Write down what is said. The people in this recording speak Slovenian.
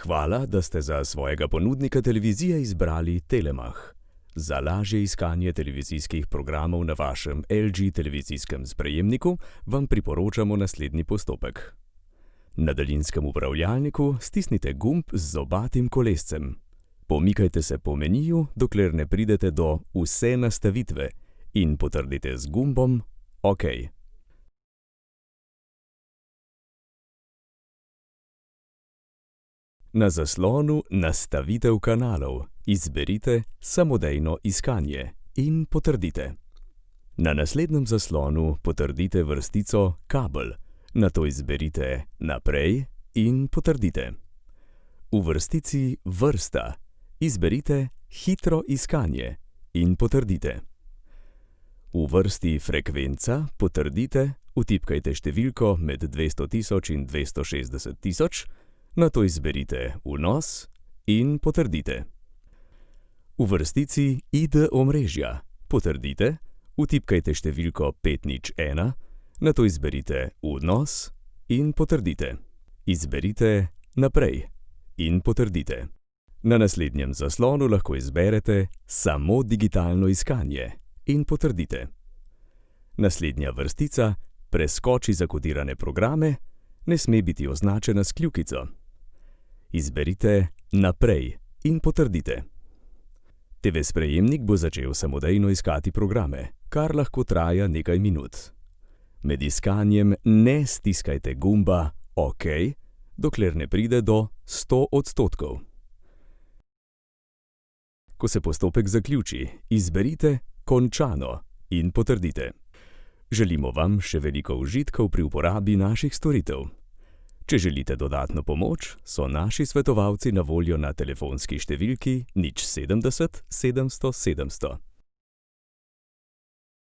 Hvala, da ste za svojega ponudnika televizije izbrali Telemach. Za lažje iskanje televizijskih programov na vašem LG televizijskem sprejemniku vam priporočamo naslednji postopek. Na daljinskem upravljalniku stisnite gumb z zobatim kolescem. Pomikajte se po meniju, dokler ne pridete do Vse nastavitve in potrdite z gumbom OK. Na zaslonu Nastavitev kanalov izberite Samodejno iskanje in potrdite. Na naslednjem zaslonu potrdite vrstico Kabel, nato izberite Naprej in potrdite. V vrstici Vrsta izberite Hitro iskanje in potrdite. V vrsti Frekvenca potrdite, vtipkajte številko med 200.000 in 260.000, nato izberite Vnos in potrdite. V vrstici ID omrežja potrdite, vtipkajte številko 501, nato izberite Vnos in potrdite. Izberite Naprej in potrdite. Na naslednjem zaslonu lahko izberete Samo digitalno iskanje in potrdite. Naslednja vrstica Preskoči zakodirane programe ne sme biti označena s kljukico. Izberite Naprej in potrdite. TV sprejemnik bo začel samodejno iskati programe, kar lahko traja nekaj minut. Med iskanjem ne stiskajte gumba OK, dokler ne pride do 100%. Ko se postopek zaključi, izberite Končano in potrdite. Želimo vam še veliko užitkov pri uporabi naših storitev. Če želite dodatno pomoč, so naši svetovalci na voljo na telefonski številki 070 700 700.